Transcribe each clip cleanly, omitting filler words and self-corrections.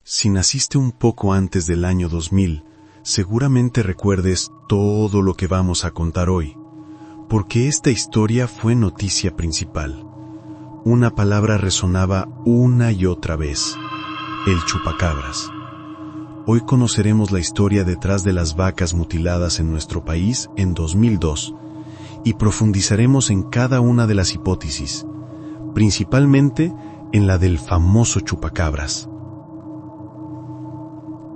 Si naciste un poco antes del año 2000, seguramente recuerdes todo lo que vamos a contar hoy, porque esta historia fue noticia principal. Una palabra resonaba una y otra vez: el chupacabras. Hoy conoceremos la historia detrás de las vacas mutiladas en nuestro país en 2002 y profundizaremos en cada una de las hipótesis, principalmente en la del famoso chupacabras.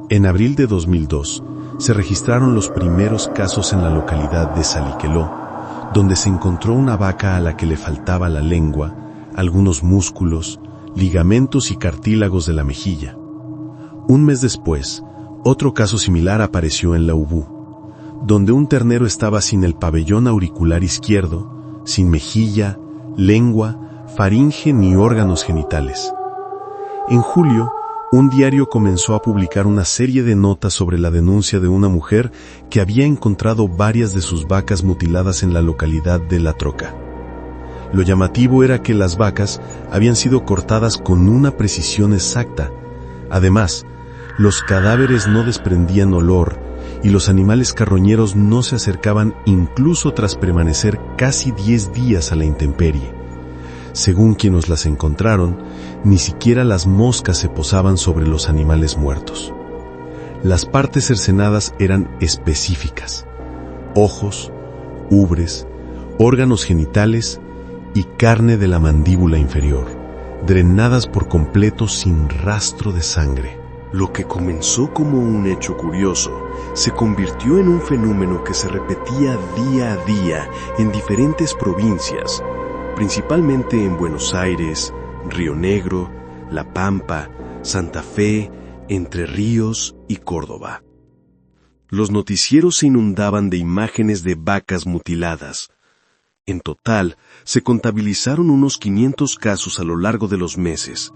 En abril de 2002 se registraron los primeros casos en la localidad de Salliqueló, donde se encontró una vaca a la que le faltaba la lengua, algunos músculos, ligamentos y cartílagos de la mejilla. Un mes después, otro caso similar apareció en La Ubú, donde un ternero estaba sin el pabellón auricular izquierdo, sin mejilla, lengua, faringe ni órganos genitales. En julio, un diario comenzó a publicar una serie de notas sobre la denuncia de una mujer que había encontrado varias de sus vacas mutiladas en la localidad de La Troca. Lo llamativo era que las vacas habían sido cortadas con una precisión exacta. Además, los cadáveres no desprendían olor y los animales carroñeros no se acercaban incluso tras permanecer casi 10 días a la intemperie. Según quienes las encontraron, ni siquiera las moscas se posaban sobre los animales muertos. Las partes cercenadas eran específicas: ojos, ubres, órganos genitales y carne de la mandíbula inferior, drenadas por completo sin rastro de sangre. Lo que comenzó como un hecho curioso se convirtió en un fenómeno que se repetía día a día en diferentes provincias, principalmente en Buenos Aires, Río Negro, La Pampa, Santa Fe, Entre Ríos y Córdoba. Los noticieros se inundaban de imágenes de vacas mutiladas. En total, se contabilizaron unos 500 casos a lo largo de los meses.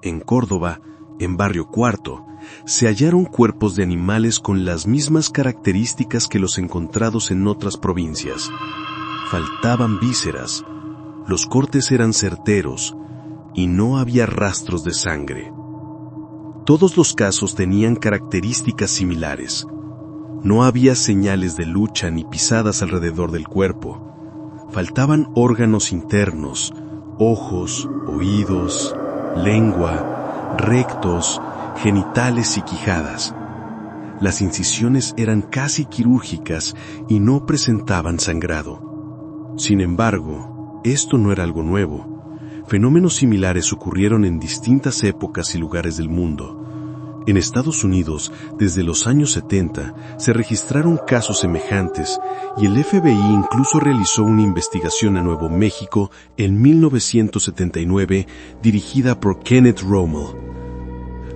En Córdoba, en Barrio Cuarto, se hallaron cuerpos de animales con las mismas características que los encontrados en otras provincias. Faltaban vísceras, los cortes eran certeros y no había rastros de sangre. Todos los casos tenían características similares. No había señales de lucha ni pisadas alrededor del cuerpo. Faltaban órganos internos, ojos, oídos, lengua, rectos, genitales y quijadas. Las incisiones eran casi quirúrgicas y no presentaban sangrado. Sin embargo, esto no era algo nuevo. Fenómenos similares ocurrieron en distintas épocas y lugares del mundo. En Estados Unidos, desde los años 70, se registraron casos semejantes y el FBI incluso realizó una investigación en Nuevo México en 1979 dirigida por Kenneth Rommel.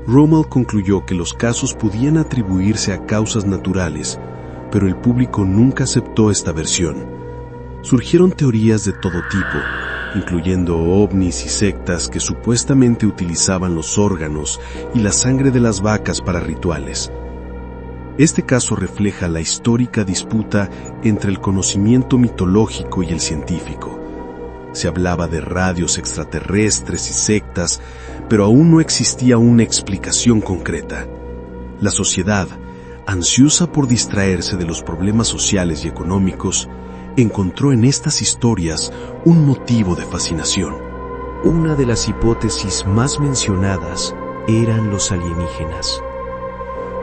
Rommel concluyó que los casos podían atribuirse a causas naturales, pero el público nunca aceptó esta versión. Surgieron teorías de todo tipo, incluyendo ovnis y sectas que supuestamente utilizaban los órganos y la sangre de las vacas para rituales. Este caso refleja la histórica disputa entre el conocimiento mitológico y el científico. Se hablaba de radios extraterrestres y sectas, pero aún no existía una explicación concreta. La sociedad, ansiosa por distraerse de los problemas sociales y económicos, encontró en estas historias un motivo de fascinación. Una de las hipótesis más mencionadas eran los alienígenas.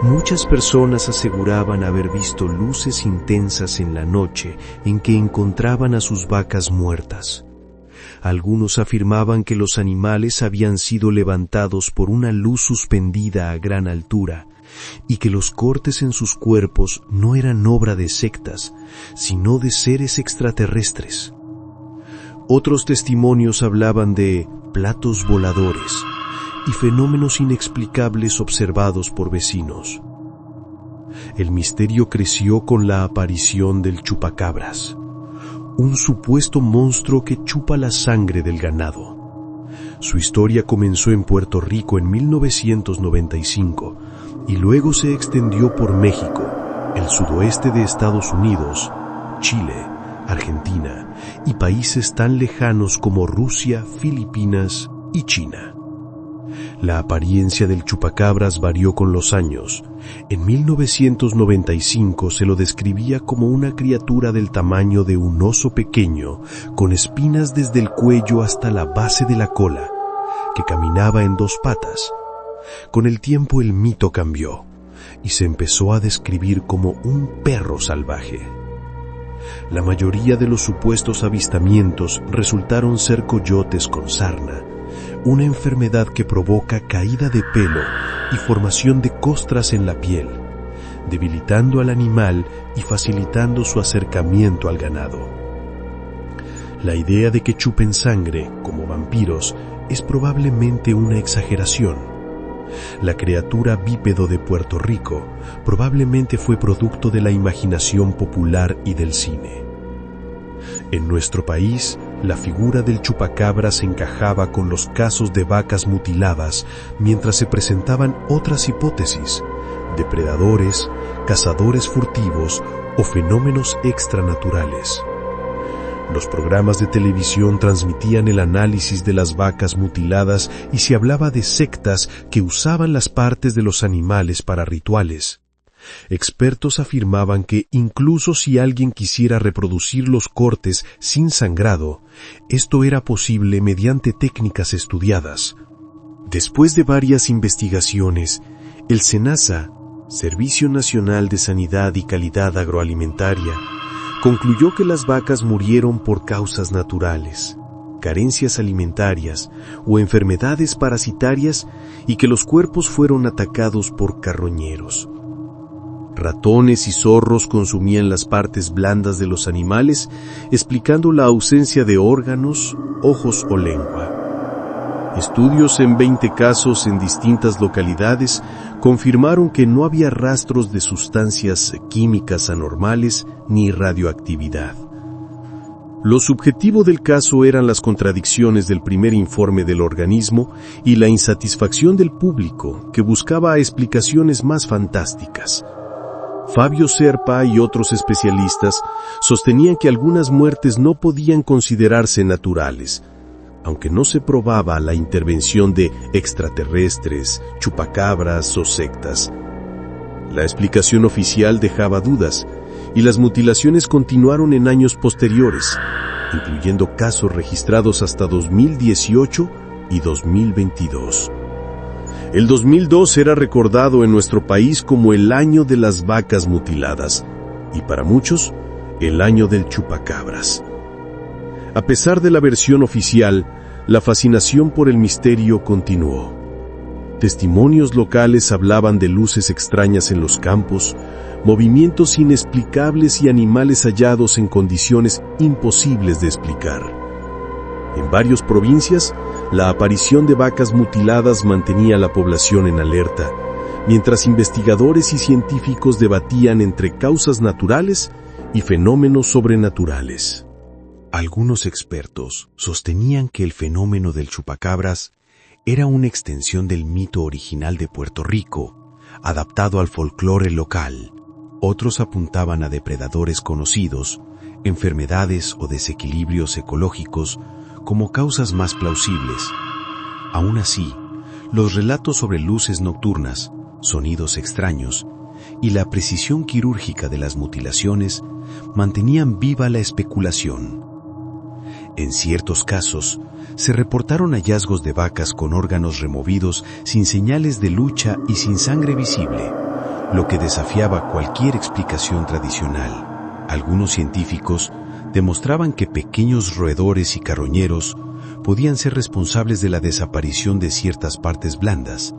Muchas personas aseguraban haber visto luces intensas en la noche en que encontraban a sus vacas muertas. Algunos afirmaban que los animales habían sido levantados por una luz suspendida a gran altura y que los cortes en sus cuerpos no eran obra de sectas, sino de seres extraterrestres. Otros testimonios hablaban de platos voladores y fenómenos inexplicables observados por vecinos. El misterio creció con la aparición del chupacabras, un supuesto monstruo que chupa la sangre del ganado. Su historia comenzó en Puerto Rico en 1995 y luego se extendió por México, el sudoeste de Estados Unidos, Chile, Argentina y países tan lejanos como Rusia, Filipinas y China. La apariencia del chupacabras varió con los años. En 1995 se lo describía como una criatura del tamaño de un oso pequeño, con espinas desde el cuello hasta la base de la cola, que caminaba en dos patas. Con el tiempo el mito cambió y se empezó a describir como un perro salvaje. La mayoría de los supuestos avistamientos resultaron ser coyotes con sarna, una enfermedad que provoca caída de pelo y formación de costras en la piel, debilitando al animal y facilitando su acercamiento al ganado. La idea de que chupen sangre, como vampiros, es probablemente una exageración. La criatura bípedo de Puerto Rico probablemente fue producto de la imaginación popular y del cine. En nuestro país, la figura del chupacabras encajaba con los casos de vacas mutiladas, mientras se presentaban otras hipótesis: depredadores, cazadores furtivos o fenómenos extranaturales. Los programas de televisión transmitían el análisis de las vacas mutiladas y se hablaba de sectas que usaban las partes de los animales para rituales. Expertos afirmaban que incluso si alguien quisiera reproducir los cortes sin sangrado, esto era posible mediante técnicas estudiadas. Después de varias investigaciones, el SENASA, Servicio Nacional de Sanidad y Calidad Agroalimentaria, concluyó que las vacas murieron por causas naturales, carencias alimentarias o enfermedades parasitarias, y que los cuerpos fueron atacados por carroñeros. Ratones y zorros consumían las partes blandas de los animales, explicando la ausencia de órganos, ojos o lengua. Estudios en 20 casos en distintas localidades confirmaron que no había rastros de sustancias químicas anormales ni radioactividad. Lo subjetivo del caso eran las contradicciones del primer informe del organismo y la insatisfacción del público, que buscaba explicaciones más fantásticas. Fabio Serpa y otros especialistas sostenían que algunas muertes no podían considerarse naturales, aunque no se probaba la intervención de extraterrestres, chupacabras o sectas. La explicación oficial dejaba dudas, y las mutilaciones continuaron en años posteriores, incluyendo casos registrados hasta 2018 y 2022. El 2002 era recordado en nuestro país como el año de las vacas mutiladas, y para muchos, el año del chupacabras. A pesar de la versión oficial, la fascinación por el misterio continuó. Testimonios locales hablaban de luces extrañas en los campos, movimientos inexplicables y animales hallados en condiciones imposibles de explicar. En varias provincias, la aparición de vacas mutiladas mantenía a la población en alerta, mientras investigadores y científicos debatían entre causas naturales y fenómenos sobrenaturales. Algunos expertos sostenían que el fenómeno del chupacabras era una extensión del mito original de Puerto Rico, adaptado al folclore local. Otros apuntaban a depredadores conocidos, enfermedades o desequilibrios ecológicos como causas más plausibles. Aún así, los relatos sobre luces nocturnas, sonidos extraños y la precisión quirúrgica de las mutilaciones mantenían viva la especulación. En ciertos casos, se reportaron hallazgos de vacas con órganos removidos sin señales de lucha y sin sangre visible, lo que desafiaba cualquier explicación tradicional. Algunos científicos demostraban que pequeños roedores y carroñeros podían ser responsables de la desaparición de ciertas partes blandas,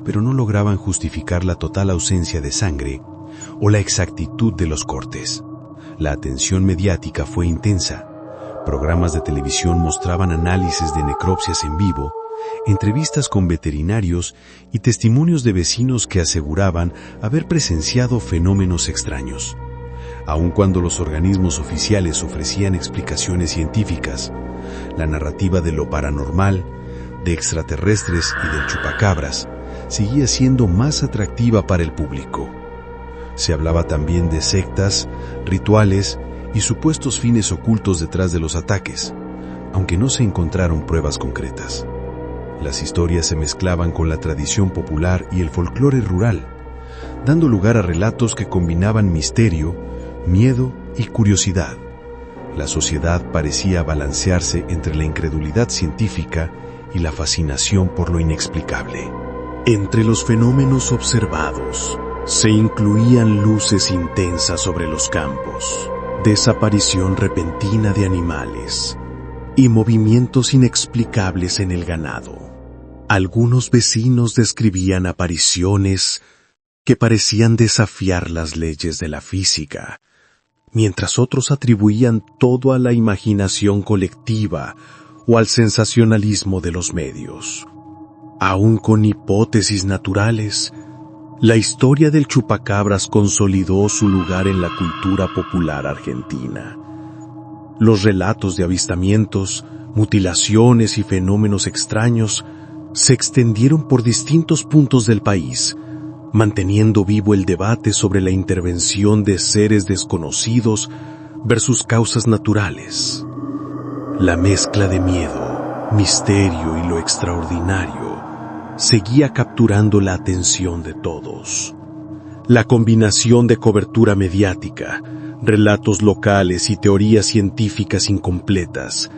pero no lograban justificar la total ausencia de sangre o la exactitud de los cortes. La atención mediática fue intensa. Programas de televisión mostraban análisis de necropsias en vivo, entrevistas con veterinarios y testimonios de vecinos que aseguraban haber presenciado fenómenos extraños. Aun cuando los organismos oficiales ofrecían explicaciones científicas, la narrativa de lo paranormal, de extraterrestres y del chupacabras seguía siendo más atractiva para el público. Se hablaba también de sectas, rituales y supuestos fines ocultos detrás de los ataques, aunque no se encontraron pruebas concretas. Las historias se mezclaban con la tradición popular y el folclore rural, dando lugar a relatos que combinaban misterio, miedo y curiosidad. La sociedad parecía balancearse entre la incredulidad científica y la fascinación por lo inexplicable. Entre los fenómenos observados, se incluían luces intensas sobre los campos, desaparición repentina de animales y movimientos inexplicables en el ganado. Algunos vecinos describían apariciones que parecían desafiar las leyes de la física, mientras otros atribuían todo a la imaginación colectiva o al sensacionalismo de los medios. Aún con hipótesis naturales, la historia del chupacabras consolidó su lugar en la cultura popular argentina. Los relatos de avistamientos, mutilaciones y fenómenos extraños se extendieron por distintos puntos del país, manteniendo vivo el debate sobre la intervención de seres desconocidos versus causas naturales. La mezcla de miedo, misterio y lo extraordinario seguía capturando la atención de todos. La combinación de cobertura mediática, relatos locales y teorías científicas incompletas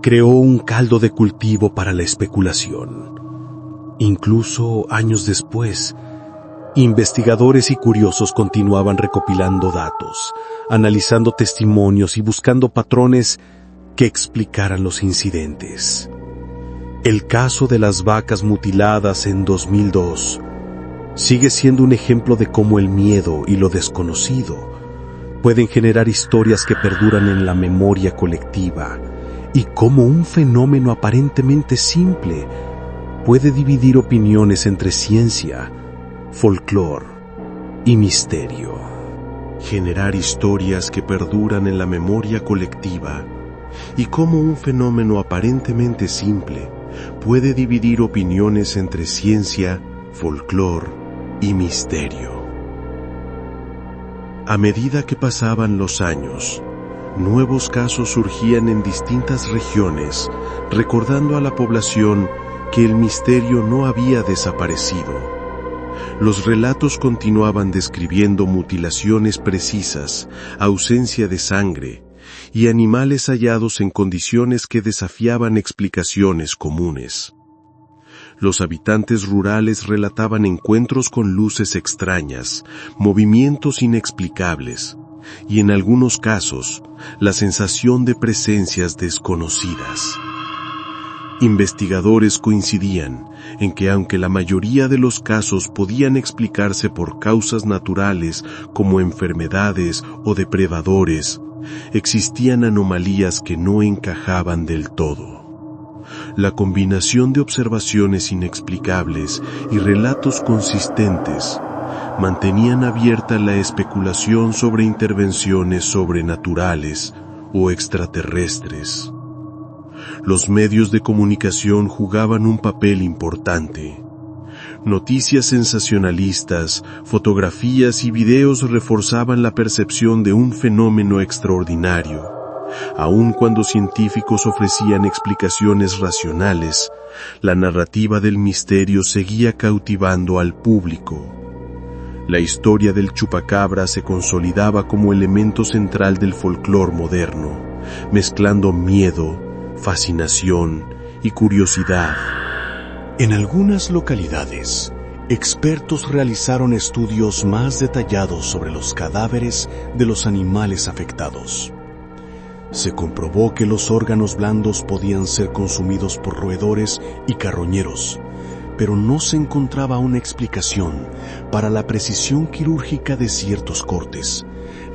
creó un caldo de cultivo para la especulación. Incluso años después, investigadores y curiosos continuaban recopilando datos, analizando testimonios y buscando patrones que explicaran los incidentes. El caso de las vacas mutiladas en 2002 sigue siendo un ejemplo de cómo el miedo y lo desconocido pueden generar historias que perduran en la memoria colectiva y cómo un fenómeno aparentemente simple puede dividir opiniones entre ciencia, folclore y misterio. Generar historias que perduran en la memoria colectiva y cómo un fenómeno aparentemente simple puede dividir opiniones entre ciencia, folclore y misterio. A medida que pasaban los años, nuevos casos surgían en distintas regiones, recordando a la población que el misterio no había desaparecido. Los relatos continuaban describiendo mutilaciones precisas, ausencia de sangre y animales hallados en condiciones que desafiaban explicaciones comunes. Los habitantes rurales relataban encuentros con luces extrañas, movimientos inexplicables y, en algunos casos, la sensación de presencias desconocidas. Investigadores coincidían en que aunque la mayoría de los casos podían explicarse por causas naturales como enfermedades o depredadores, existían anomalías que no encajaban del todo. La combinación de observaciones inexplicables y relatos consistentes mantenían abierta la especulación sobre intervenciones sobrenaturales o extraterrestres. Los medios de comunicación jugaban un papel importante. Noticias sensacionalistas, fotografías y videos reforzaban la percepción de un fenómeno extraordinario. Aun cuando científicos ofrecían explicaciones racionales, la narrativa del misterio seguía cautivando al público. La historia del chupacabra se consolidaba como elemento central del folclore moderno, mezclando miedo, fascinación y curiosidad. En algunas localidades, expertos realizaron estudios más detallados sobre los cadáveres de los animales afectados. Se comprobó que los órganos blandos podían ser consumidos por roedores y carroñeros, pero no se encontraba una explicación para la precisión quirúrgica de ciertos cortes,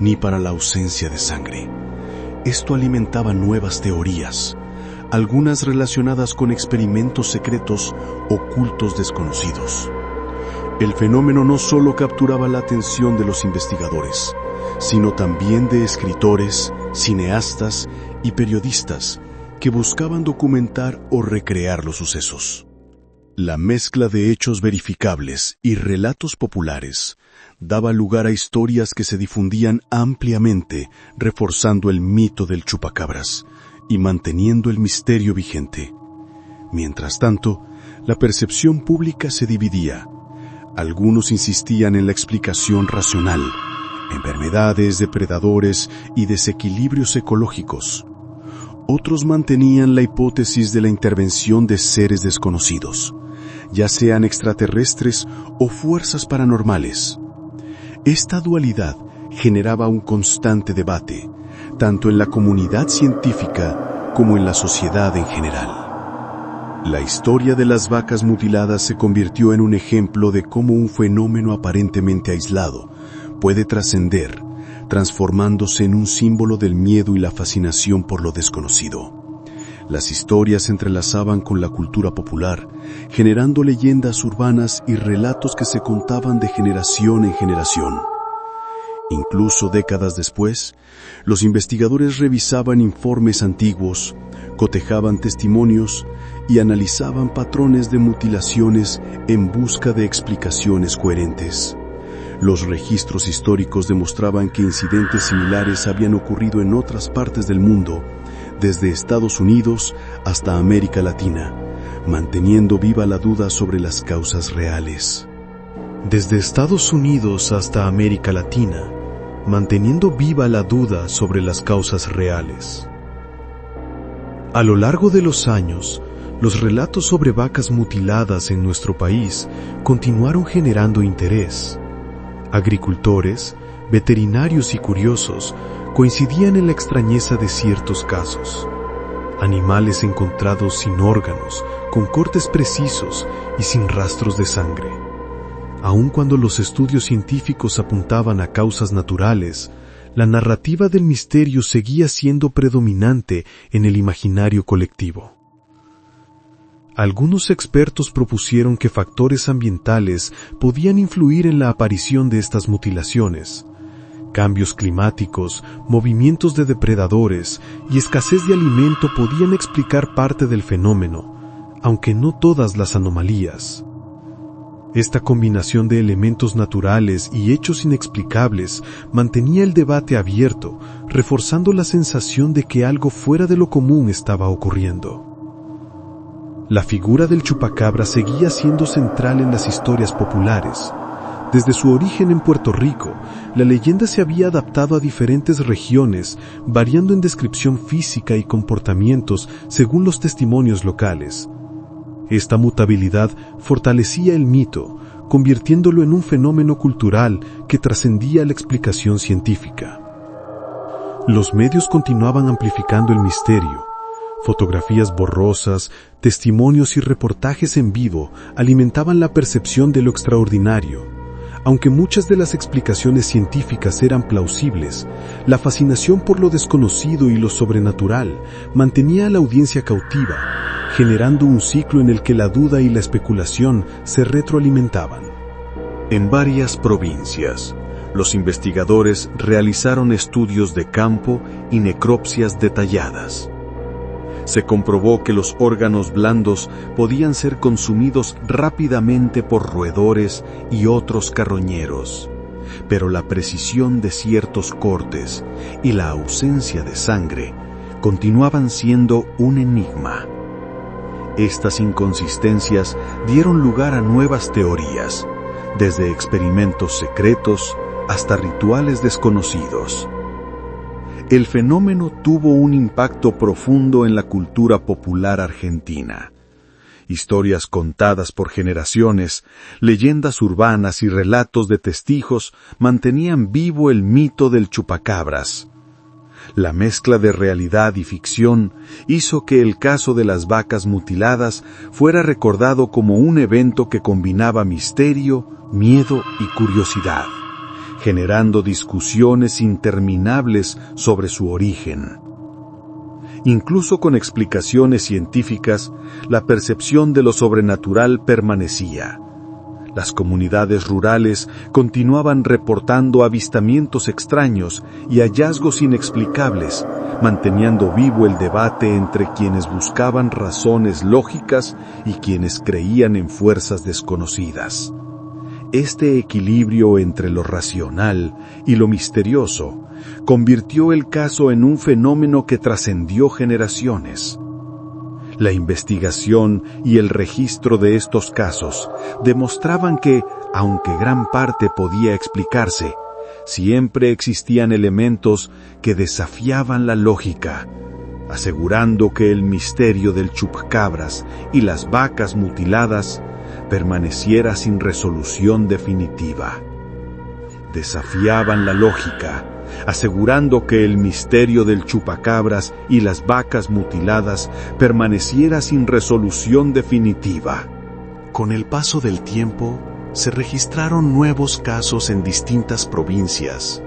ni para la ausencia de sangre. Esto alimentaba nuevas teorías, algunas relacionadas con experimentos secretos o cultos desconocidos. El fenómeno no solo capturaba la atención de los investigadores, sino también de escritores, cineastas y periodistas que buscaban documentar o recrear los sucesos. La mezcla de hechos verificables y relatos populares daba lugar a historias que se difundían ampliamente, reforzando el mito del chupacabras y manteniendo el misterio vigente. Mientras tanto, La percepción pública se dividía. Algunos insistían en la explicación racional, enfermedades, depredadores y desequilibrios ecológicos. Otros mantenían la hipótesis de la intervención de seres desconocidos, ya sean extraterrestres o fuerzas paranormales. Esta dualidad generaba un constante debate, tanto en la comunidad científica como en la sociedad en general. La historia de las vacas mutiladas se convirtió en un ejemplo de cómo un fenómeno aparentemente aislado puede trascender, transformándose en un símbolo del miedo y la fascinación por lo desconocido. Las historias se entrelazaban con la cultura popular, generando leyendas urbanas y relatos que se contaban de generación en generación. Incluso décadas después, los investigadores revisaban informes antiguos, cotejaban testimonios y analizaban patrones de mutilaciones en busca de explicaciones coherentes. Los registros históricos demostraban que incidentes similares habían ocurrido en otras partes del mundo, desde Estados Unidos hasta América Latina, manteniendo viva la duda sobre las causas reales. Desde Estados Unidos hasta América Latina, manteniendo viva la duda sobre las causas reales. A lo largo de los años, los relatos sobre vacas mutiladas en nuestro país continuaron generando interés. Agricultores, veterinarios y curiosos coincidían en la extrañeza de ciertos casos. Animales encontrados sin órganos, con cortes precisos y sin rastros de sangre. Aun cuando los estudios científicos apuntaban a causas naturales, la narrativa del misterio seguía siendo predominante en el imaginario colectivo. Algunos expertos propusieron que factores ambientales podían influir en la aparición de estas mutilaciones. Cambios climáticos, movimientos de depredadores y escasez de alimento podían explicar parte del fenómeno, aunque no todas las anomalías. Esta combinación de elementos naturales y hechos inexplicables mantenía el debate abierto, reforzando la sensación de que algo fuera de lo común estaba ocurriendo. La figura del chupacabra seguía siendo central en las historias populares. Desde su origen en Puerto Rico, la leyenda se había adaptado a diferentes regiones, variando en descripción física y comportamientos según los testimonios locales. Esta mutabilidad fortalecía el mito, convirtiéndolo en un fenómeno cultural que trascendía la explicación científica. Los medios continuaban amplificando el misterio. Fotografías borrosas, testimonios y reportajes en vivo alimentaban la percepción de lo extraordinario. Aunque muchas de las explicaciones científicas eran plausibles, la fascinación por lo desconocido y lo sobrenatural mantenía a la audiencia cautiva, generando un ciclo en el que la duda y la especulación se retroalimentaban. En varias provincias, los investigadores realizaron estudios de campo y necropsias detalladas. Se comprobó que los órganos blandos podían ser consumidos rápidamente por roedores y otros carroñeros, pero la precisión de ciertos cortes y la ausencia de sangre continuaban siendo un enigma. Estas inconsistencias dieron lugar a nuevas teorías, desde experimentos secretos hasta rituales desconocidos. El fenómeno tuvo un impacto profundo en la cultura popular argentina. Historias contadas por generaciones, leyendas urbanas y relatos de testigos mantenían vivo el mito del chupacabras. La mezcla de realidad y ficción hizo que el caso de las vacas mutiladas fuera recordado como un evento que combinaba misterio, miedo y curiosidad, generando discusiones interminables sobre su origen. Incluso con explicaciones científicas, la percepción de lo sobrenatural permanecía. Las comunidades rurales continuaban reportando avistamientos extraños y hallazgos inexplicables, manteniendo vivo el debate entre quienes buscaban razones lógicas y quienes creían en fuerzas desconocidas. Este equilibrio entre lo racional y lo misterioso convirtió el caso en un fenómeno que trascendió generaciones. La investigación y el registro de estos casos demostraban que, aunque gran parte podía explicarse, siempre existían elementos que desafiaban la lógica, asegurando que el misterio del chupacabras y las vacas mutiladas permaneciera sin resolución definitiva. Desafiaban la lógica, asegurando que el misterio del chupacabras y las vacas mutiladas permaneciera sin resolución definitiva. Con el paso del tiempo, se registraron nuevos casos en distintas provincias,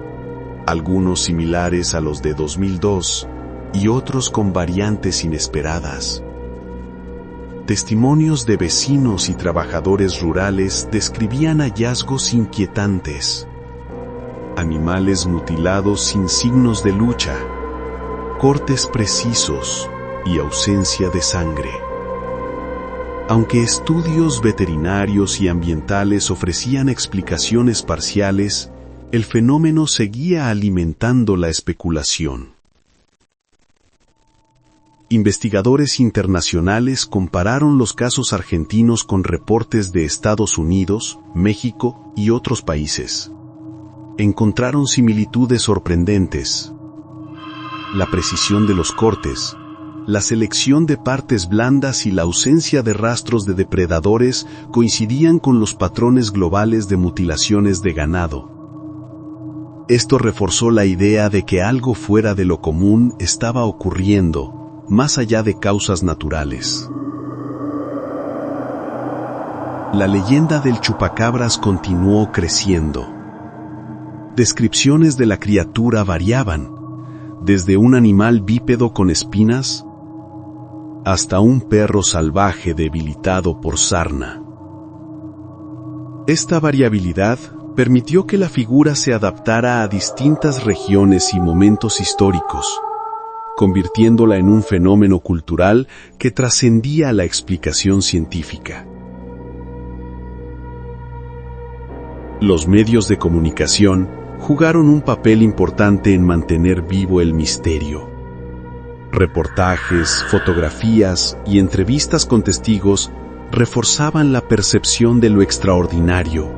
algunos similares a los de 2002 y otros con variantes inesperadas. Testimonios de vecinos y trabajadores rurales describían hallazgos inquietantes. Animales mutilados sin signos de lucha, cortes precisos y ausencia de sangre. Aunque estudios veterinarios y ambientales ofrecían explicaciones parciales, el fenómeno seguía alimentando la especulación. Investigadores internacionales compararon los casos argentinos con reportes de Estados Unidos, México y otros países. Encontraron similitudes sorprendentes. La precisión de los cortes, la selección de partes blandas y la ausencia de rastros de depredadores coincidían con los patrones globales de mutilaciones de ganado. Esto reforzó la idea de que algo fuera de lo común estaba ocurriendo, más allá de causas naturales. La leyenda del chupacabras continuó creciendo. Descripciones de la criatura variaban, desde un animal bípedo con espinas hasta un perro salvaje debilitado por sarna. Esta variabilidad permitió que la figura se adaptara a distintas regiones y momentos históricos, convirtiéndola en un fenómeno cultural que trascendía la explicación científica. Los medios de comunicación jugaron un papel importante en mantener vivo el misterio. Reportajes, fotografías y entrevistas con testigos reforzaban la percepción de lo extraordinario.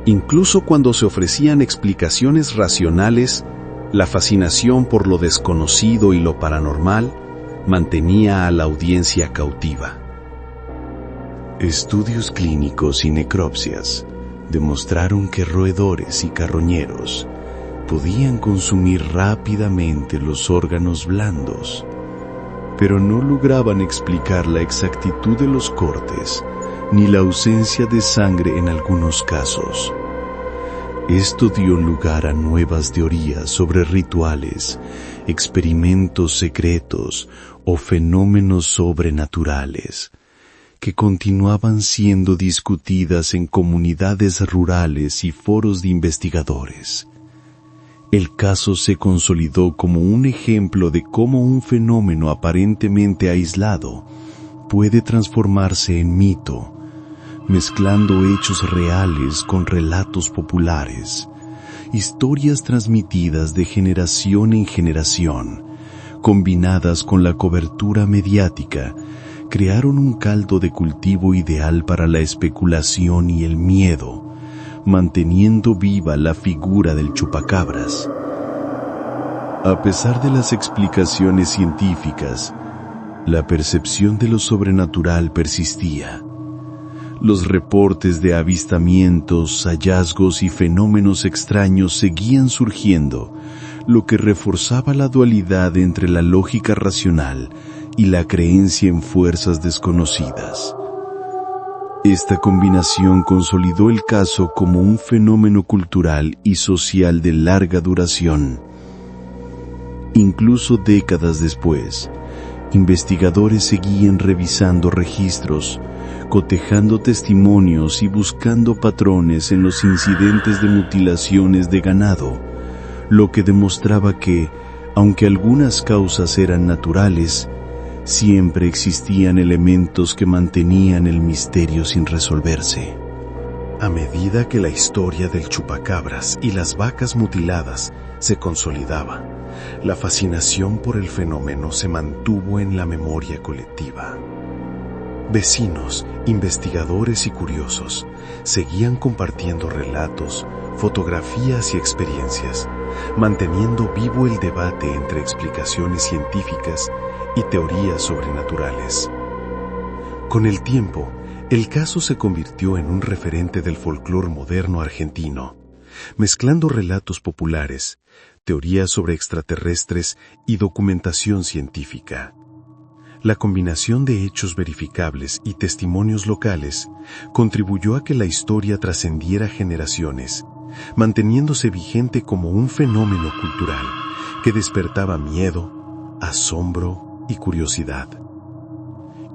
Incluso cuando se ofrecían explicaciones racionales, la fascinación por lo desconocido y lo paranormal mantenía a la audiencia cautiva. Estudios clínicos y necropsias demostraron que roedores y carroñeros podían consumir rápidamente los órganos blandos, pero no lograban explicar la exactitud de los cortes ni la ausencia de sangre en algunos casos. Esto dio lugar a nuevas teorías sobre rituales, experimentos secretos o fenómenos sobrenaturales, que continuaban siendo discutidas en comunidades rurales y foros de investigadores. El caso se consolidó como un ejemplo de cómo un fenómeno aparentemente aislado puede transformarse en mito, mezclando hechos reales con relatos populares, historias transmitidas de generación en generación, combinadas con la cobertura mediática, crearon un caldo de cultivo ideal para la especulación y el miedo, manteniendo viva la figura del chupacabras. A pesar de las explicaciones científicas, la percepción de lo sobrenatural persistía. Los reportes de avistamientos, hallazgos y fenómenos extraños seguían surgiendo, lo que reforzaba la dualidad entre la lógica racional y la creencia en fuerzas desconocidas. Esta combinación consolidó el caso como un fenómeno cultural y social de larga duración. Incluso décadas después, investigadores seguían revisando registros, cotejando testimonios y buscando patrones en los incidentes de mutilaciones de ganado, lo que demostraba que, aunque algunas causas eran naturales, siempre existían elementos que mantenían el misterio sin resolverse. A medida que la historia del chupacabras y las vacas mutiladas se consolidaba, la fascinación por el fenómeno se mantuvo en la memoria colectiva. Vecinos, investigadores y curiosos seguían compartiendo relatos, fotografías y experiencias, manteniendo vivo el debate entre explicaciones científicas y teorías sobrenaturales. Con el tiempo, el caso se convirtió en un referente del folclore moderno argentino, mezclando relatos populares, teorías sobre extraterrestres y documentación científica. La combinación de hechos verificables y testimonios locales contribuyó a que la historia trascendiera generaciones, manteniéndose vigente como un fenómeno cultural que despertaba miedo, asombro y curiosidad.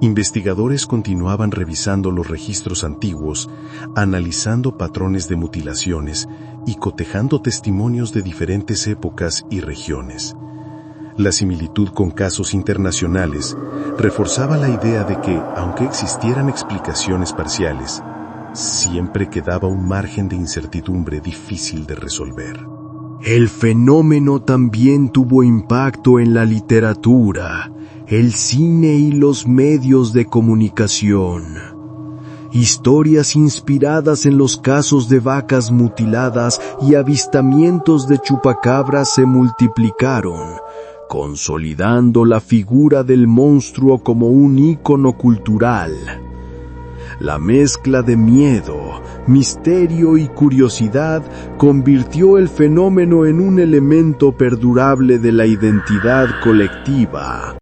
Investigadores continuaban revisando los registros antiguos, analizando patrones de mutilaciones y cotejando testimonios de diferentes épocas y regiones. La similitud con casos internacionales reforzaba la idea de que, aunque existieran explicaciones parciales, siempre quedaba un margen de incertidumbre difícil de resolver. El fenómeno también tuvo impacto en la literatura, el cine y los medios de comunicación. Historias inspiradas en los casos de vacas mutiladas y avistamientos de chupacabras se multiplicaron, consolidando la figura del monstruo como un ícono cultural. La mezcla de miedo, misterio y curiosidad convirtió el fenómeno en un elemento perdurable de la identidad colectiva.